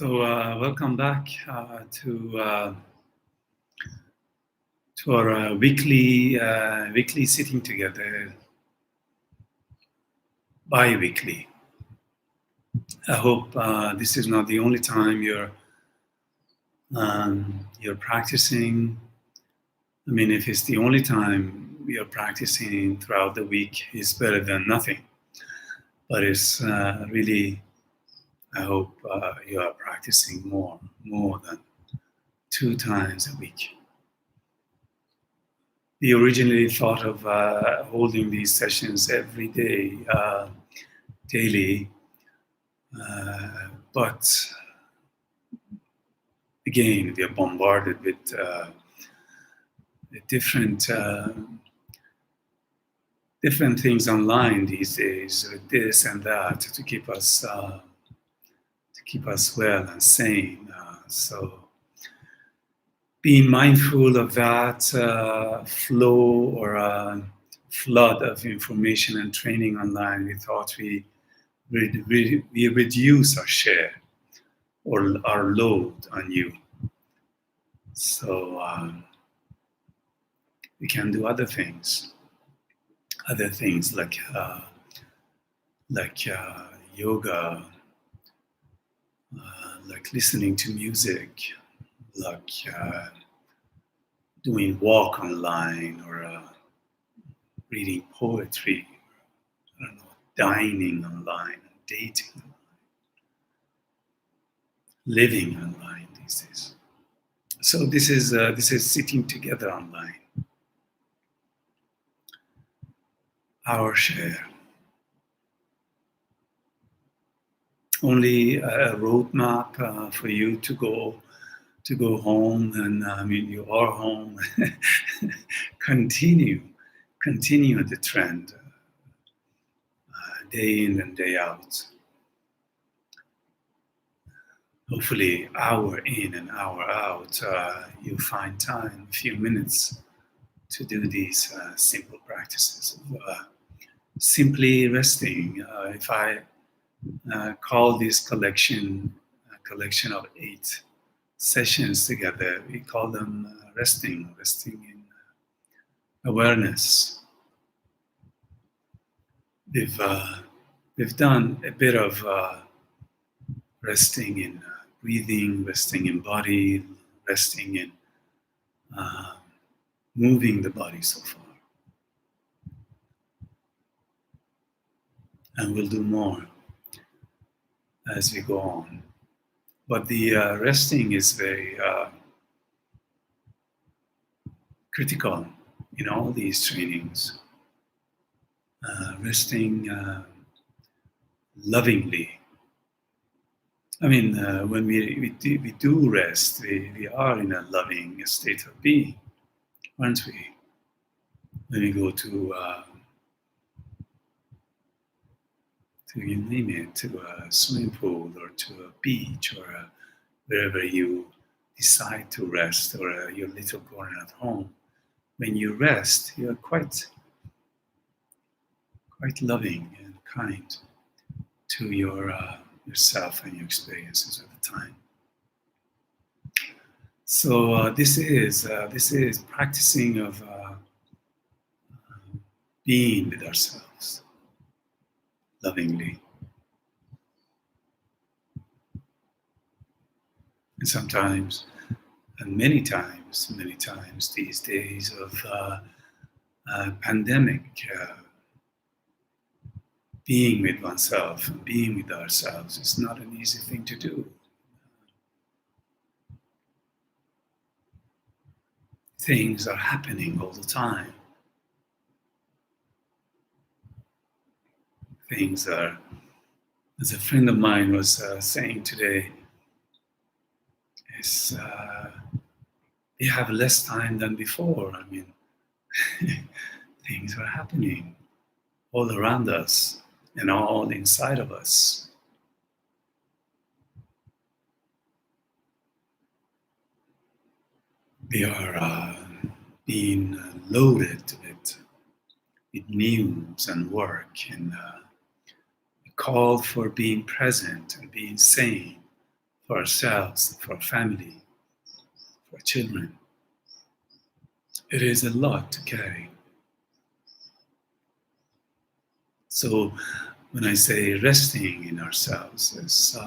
Welcome back to our weekly sitting together, bi-weekly. I hope this is not the only time you're practicing. I mean, if it's the only time you're practicing throughout the week, it's better than nothing. But it's really, I hope you are practicing more than 2 times a week. We originally thought of holding these sessions every day, daily, but again, we are bombarded with different things online these days, with this and that, to keep us well and sane. So being mindful of that flow or flood of information and training online, we thought we reduce our share or our load on you. So we can do other things like yoga, like listening to music, like doing walk online, or reading poetry, I don't know, dining online, dating online, living online these days. So this is sitting together online. Our share. Only a roadmap for you to go home, and I mean, you are home. continue the trend, day in and day out. Hopefully, hour in and hour out, you find time, a few minutes, to do these simple practices of simply resting. If I call this collection of 8 sessions together, we call them resting in awareness. We've done a bit of resting in breathing, resting in body, resting in moving the body so far. And we'll do more as we go on. But the resting is very critical in all these trainings. Resting lovingly. I mean, when we do rest, we are in a loving state of being, aren't we? When we go to you name it, to a swimming pool or to a beach or wherever you decide to rest, or your little corner at home, when you rest, you're quite loving and kind to yourself and your experiences at the time. So this is practicing of being with ourselves lovingly. And sometimes, and many times these days of pandemic, being with oneself and being with ourselves is not an easy thing to do. Things are happening all the time. Things are, as a friend of mine was saying today, is we have less time than before. I mean, things are happening all around us and all inside of us. We are being loaded with news and work, and called for being present and being sane for ourselves, for our family, for children. It is a lot to carry. So when I say resting in ourselves,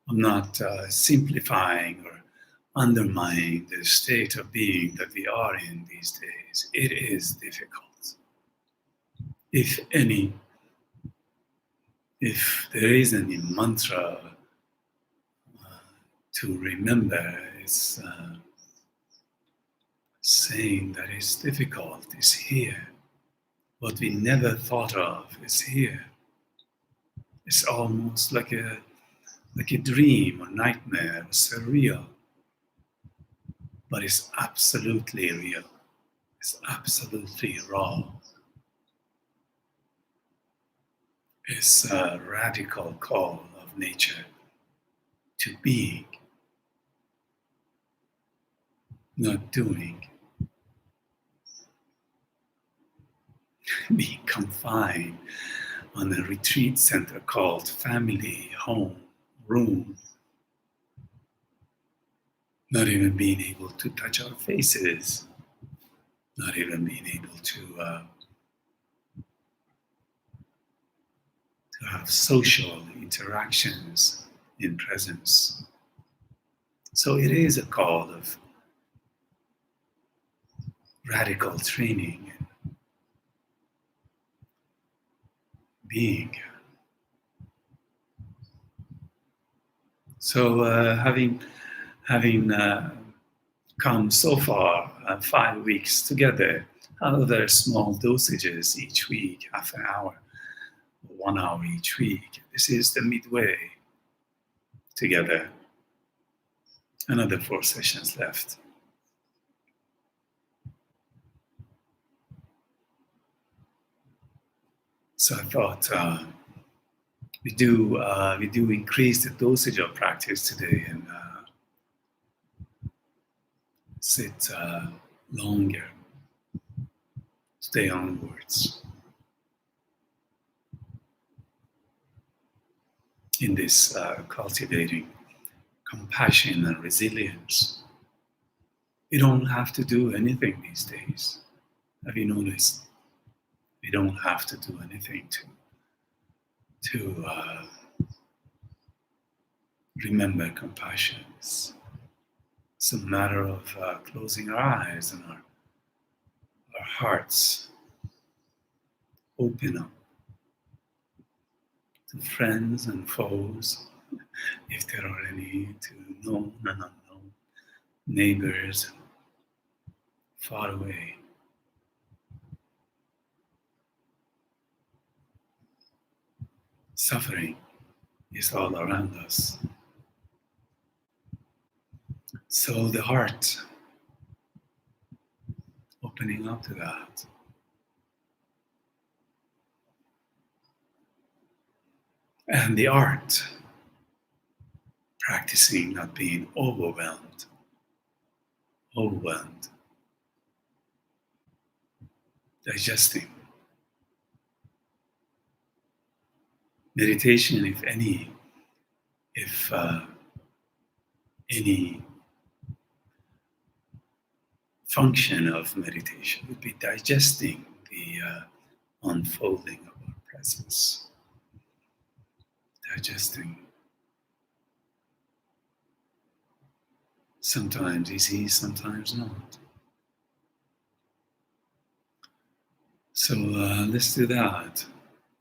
I'm not simplifying or undermining the state of being that we are in these days. It is difficult. If any, if there is any mantra to remember, it's saying that it's difficult is here. What we never thought of is here. It's almost like a dream or nightmare, surreal, but it's absolutely real. It's absolutely raw. It's a radical call of nature to being, not doing, being confined on a retreat center called family, home, room, not even being able to touch our faces, not even being able to have social interactions in presence. So it is a call of radical training and being. So having come so far, 5 weeks together, other small dosages each week, half an hour, 1 hour each week. This is the midway together. Another 4 sessions left. So I thought we do increase the dosage of practice today and sit longer, stay onwards in this cultivating compassion and resilience. We don't have to do anything these days. Have you noticed? We don't have to do anything to remember compassion. It's a matter of closing our eyes and our hearts open up to friends and foes, if there are any, to known and unknown, neighbors far away. Suffering is all around us. So the heart opening up to that. And the art, practicing not being overwhelmed, digesting. Meditation, if any function of meditation would be digesting the unfolding of our presence. Digesting. Sometimes easy, sometimes not. So let's do that.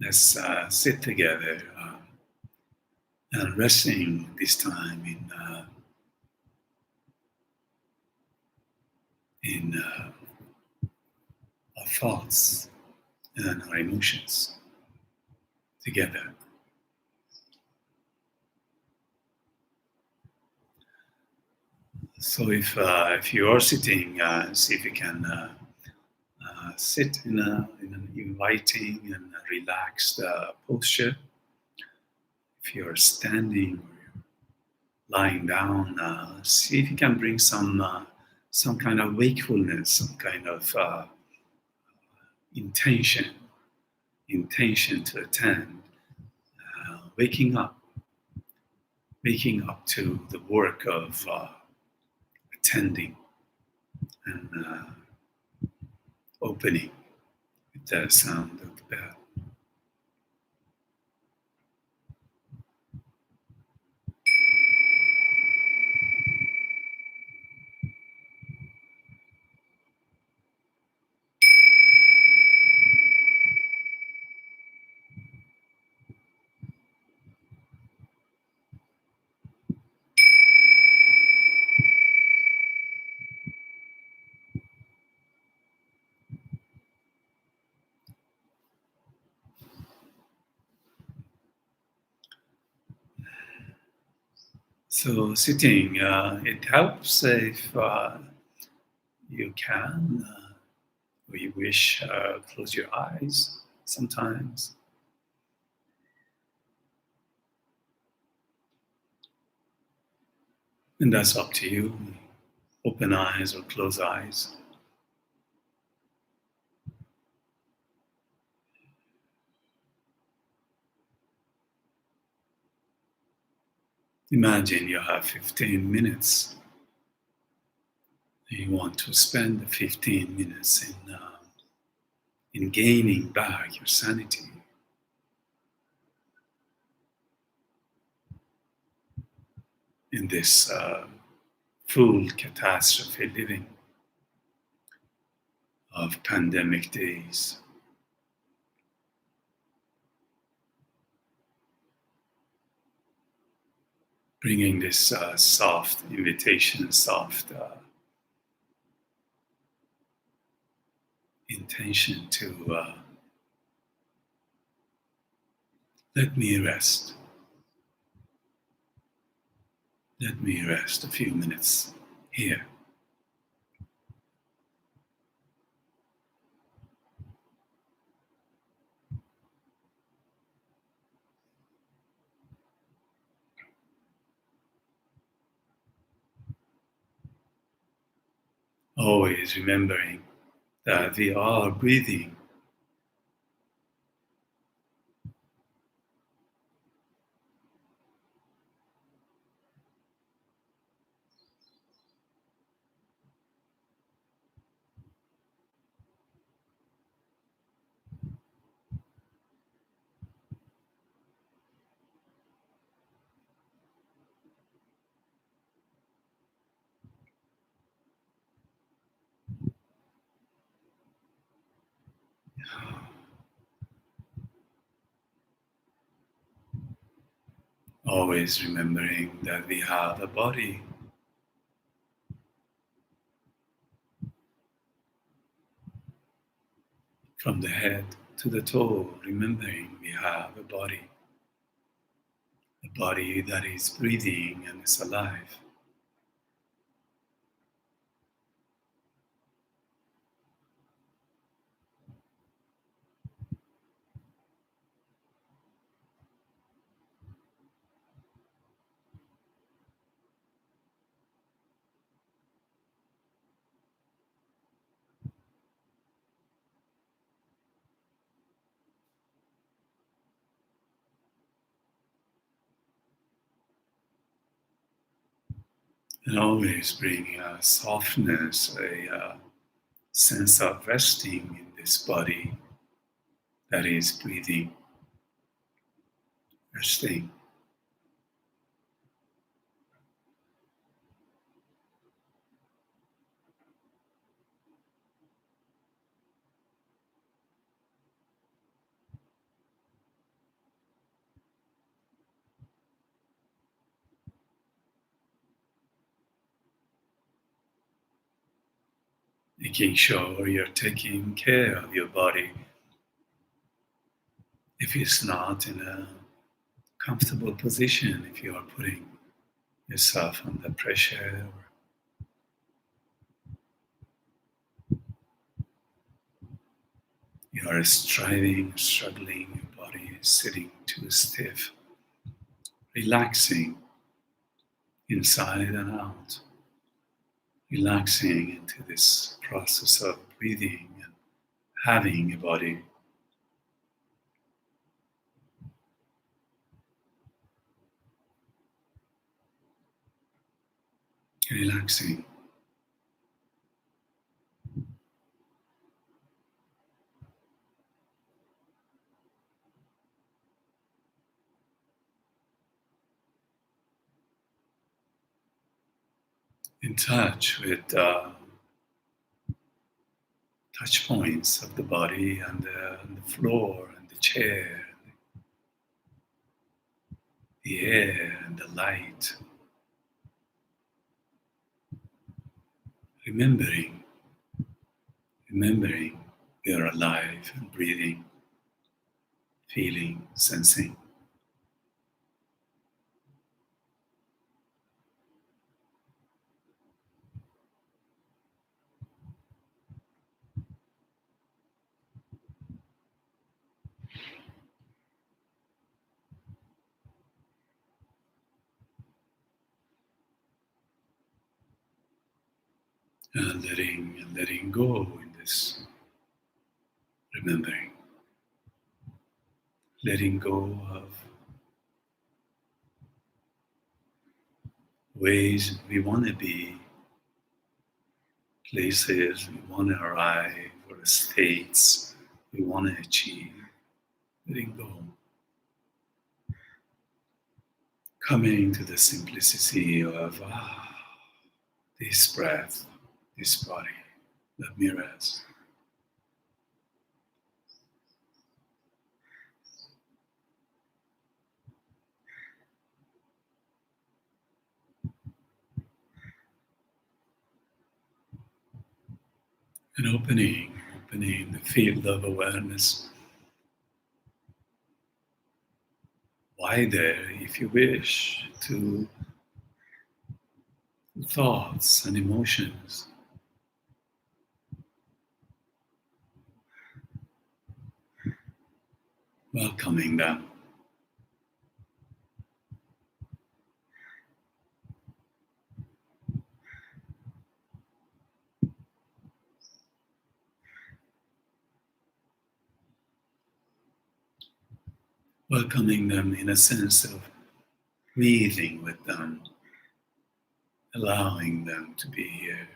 Let's sit together and resting this time in our thoughts and our emotions together. So if you are sitting, see if you can sit in an inviting and relaxed posture. If you're standing or you're lying down, see if you can bring some kind of wakefulness, some kind of intention to attend, waking up waking up to the work of attending and opening with the sound of the bell. So sitting, it helps if you can, or you wish, close your eyes sometimes. And that's up to you. Open eyes or close eyes. Imagine you have 15 minutes. You want to spend the 15 minutes in gaining back your sanity, in this full catastrophe living of pandemic days. Bringing this soft invitation, soft intention to let me rest. Let me rest a few minutes here. Always remembering that we are breathing. Always remembering that we have a body. From the head to the toe, remembering we have a body that is breathing and is alive. And always bring a softness, a sense of resting in this body that is breathing, resting. Making sure you're taking care of your body. If it's not in a comfortable position, if you are putting yourself under pressure, or you are striving, struggling, your body is sitting too stiff, relaxing inside and out, relaxing into this process of breathing and having a body. relaxing, in touch with touch points of the body and the floor and the chair, the air and the light, remembering, remembering we are alive and breathing, feeling, sensing, and letting go in this remembering, letting go of ways we want to be, places we want to arrive, or states we want to achieve, letting go, coming to the simplicity of this breath, this body that mirrors, and opening the field of awareness wider, if you wish, to thoughts and emotions, welcoming them, welcoming them in a sense of breathing with them, allowing them to be here.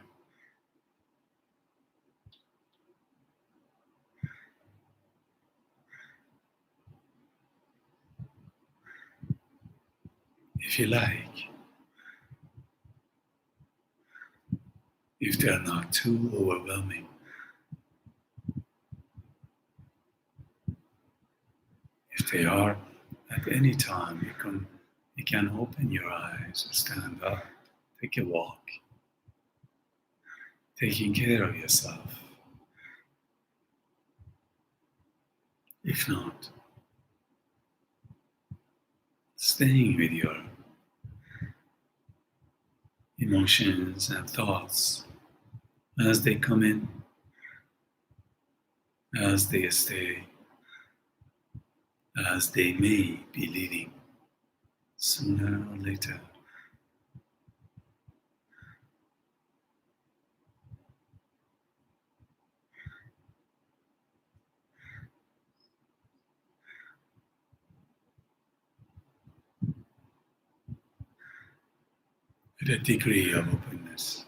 If you like, if they're not too overwhelming, if they are, at any time you can open your eyes, stand up, take a walk, taking care of yourself. If not, staying with your emotions and thoughts as they come in, as they stay, as they may be leaving sooner or later. With a degree of openness,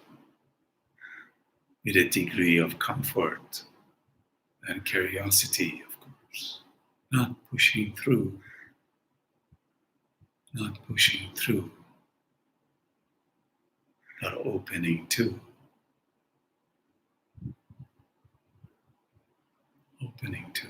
with a degree of comfort and curiosity, of course, not pushing through, not pushing through, but opening to, opening to.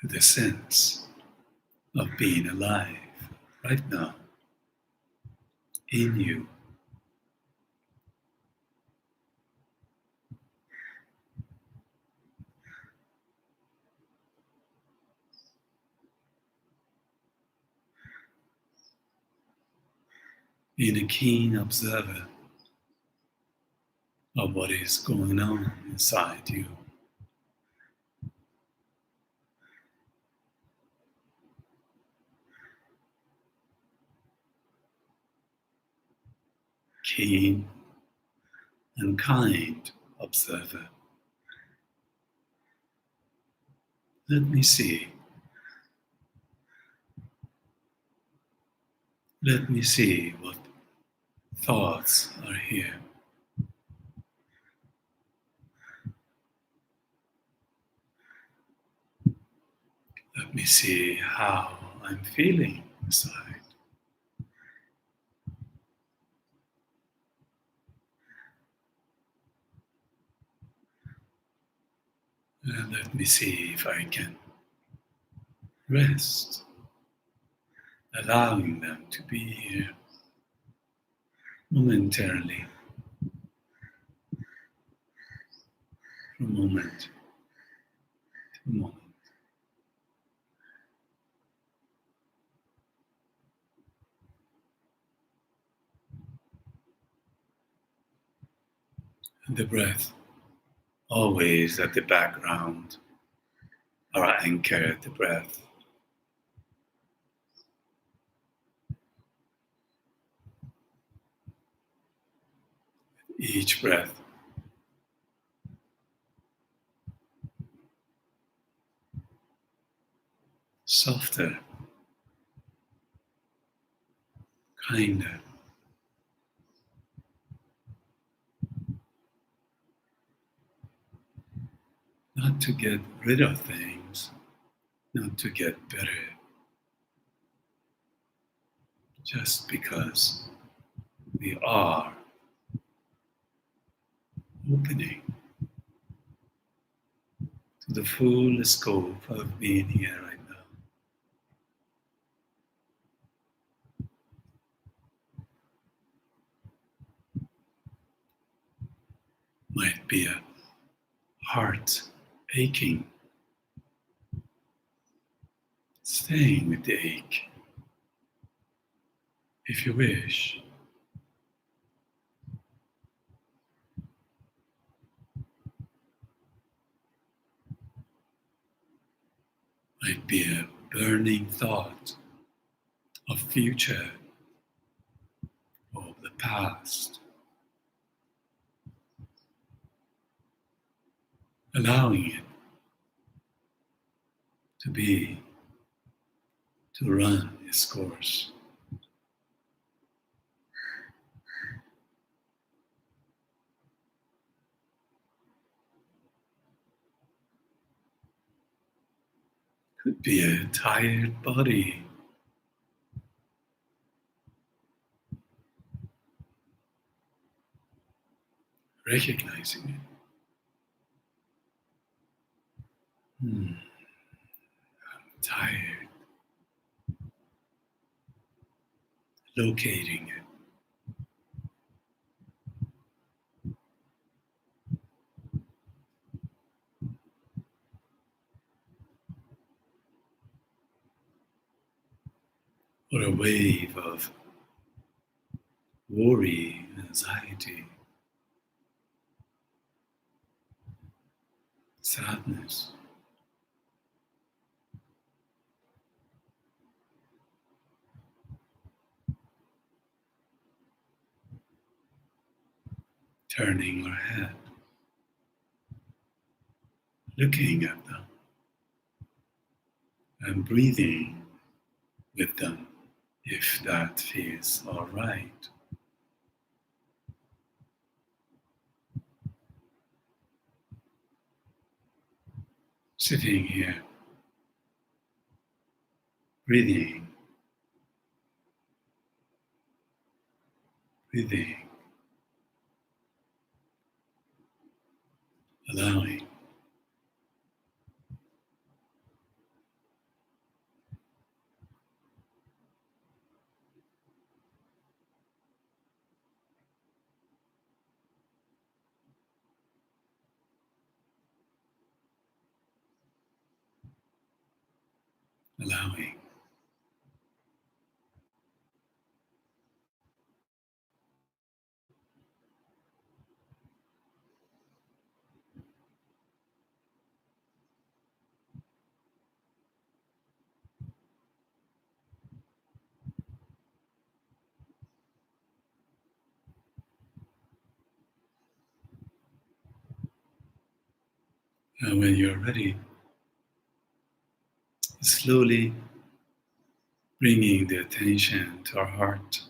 To the sense of being alive right now in you, being a keen observer of what is going on inside you. keen and kind observer. Let me see. Let me see what thoughts are here. Let me see how I'm feeling inside. And let me see if I can rest, allowing them to be here momentarily, from moment to moment. And the breath, always at the background, our anchor, the breath. Each breath, softer, kinder, not to get rid of things, not to get better, just because we are opening to the full scope of being here right now. Might be a heart aching, staying with the ache. If you wish, might be a burning thought of future or of the past, allowing it to be, to run its course. Could be a tired body, recognizing it. Tired, locating it. Or a wave of worry, anxiety, sadness, turning our head, looking at them, and breathing with them if that feels all right. Sitting here, breathing, breathing, allowing, allowing. And when you're ready, slowly bringing the attention to our heart,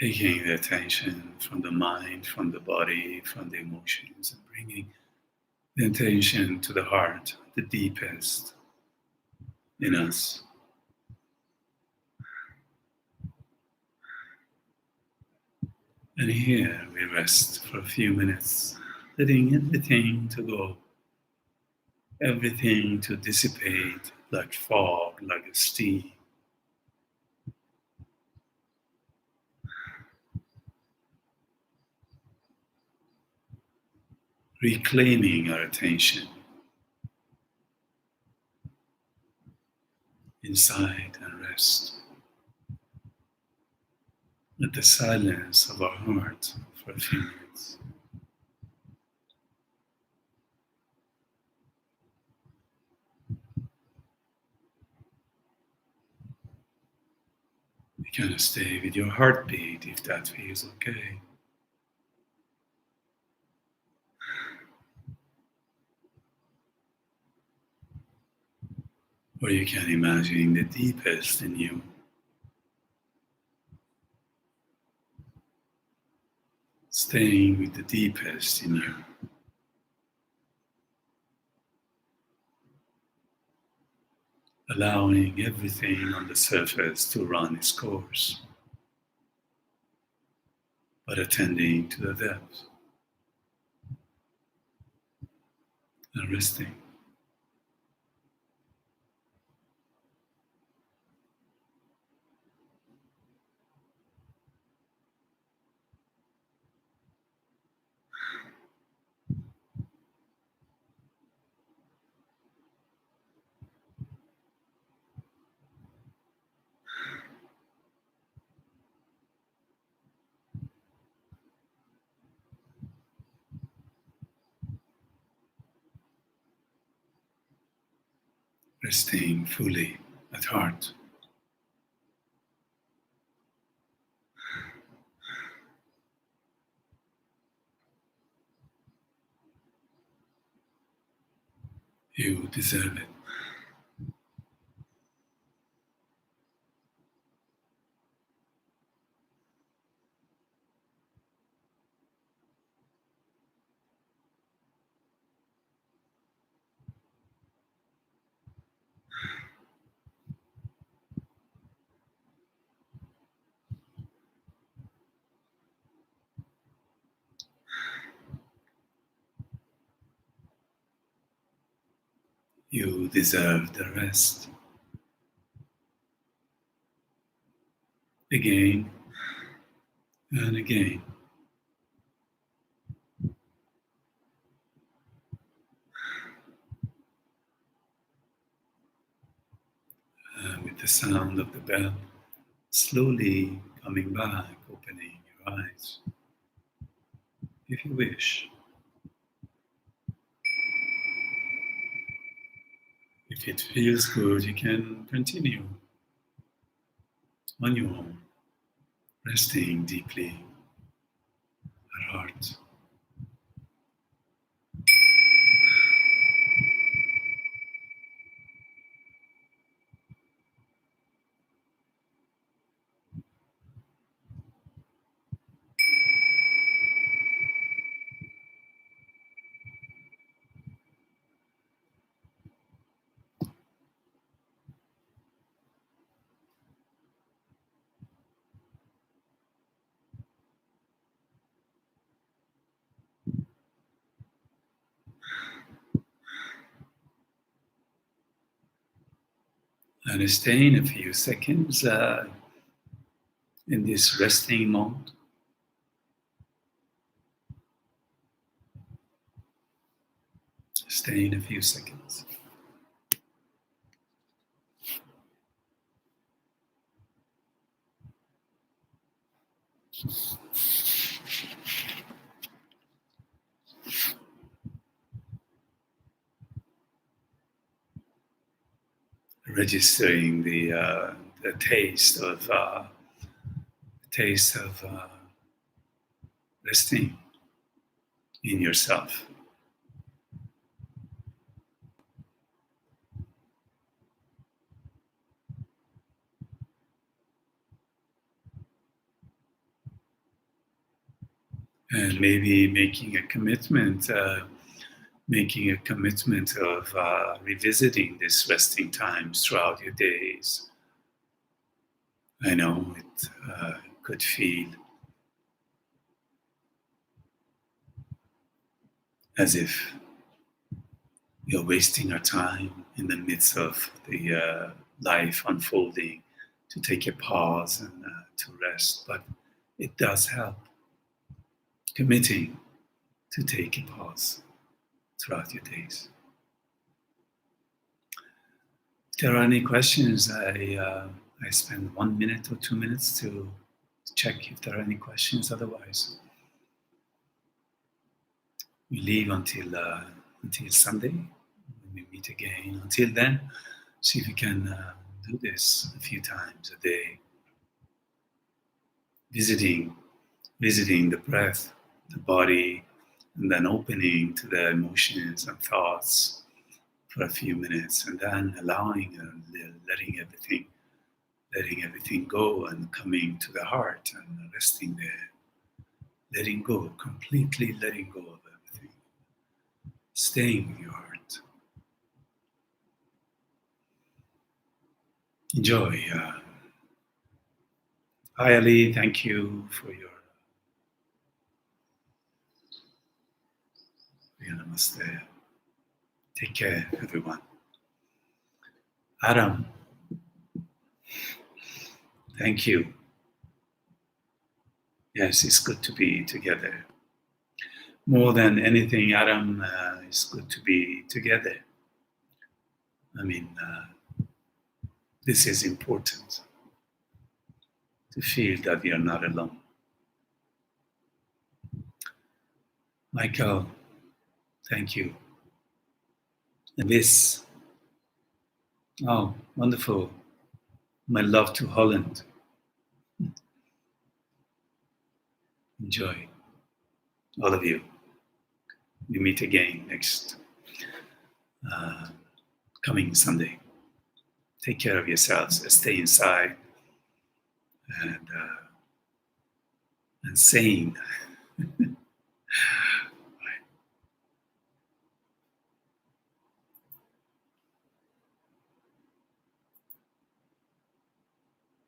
taking the attention from the mind, from the body, from the emotions, and bringing the attention to the heart, the deepest in us. And here we rest for a few minutes, letting everything to go, everything to dissipate like fog, like a steam, reclaiming our attention inside and rest. Let the silence of our heart for a few minutes. You can stay with your heartbeat if that feels okay. Or you can imagine the deepest in you, staying with the deepest in you, allowing everything on the surface to run its course, but attending to the depth and resting. Resting fully at heart. You deserve it. You deserve the rest. Again and again. With the sound of the bell slowly coming back, opening your eyes. If you wish, if it feels good, you can continue on your own, resting deeply at heart. And stay in a few seconds in this resting mode. Stay in a few seconds. Registering the taste of resting in yourself. And maybe making a commitment of revisiting these resting times throughout your days. I know it could feel as if you're wasting our time in the midst of the life unfolding to take a pause and to rest, but it does help committing to take a pause throughout your days. If there are any questions, I spend 1 minute or 2 minutes to check if there are any questions. Otherwise, we leave until Sunday when we meet again. Until then, see if we can do this a few times a day, visiting the breath, the body, and then opening to the emotions and thoughts for a few minutes, and then allowing and letting everything go and coming to the heart and resting there, letting go, completely letting go of everything, staying with your heart. Enjoy. Hi Ali, thank you for your namaste. Take care, everyone. Adam, thank you. Yes, it's good to be together. More than anything, Adam, it's good to be together. I mean, this is important to feel that we are not alone. Michael, thank you. And this, oh, wonderful. My love to Holland. Enjoy, all of you. We meet again next uh, coming Sunday. Take care of yourselves. Stay inside and sane.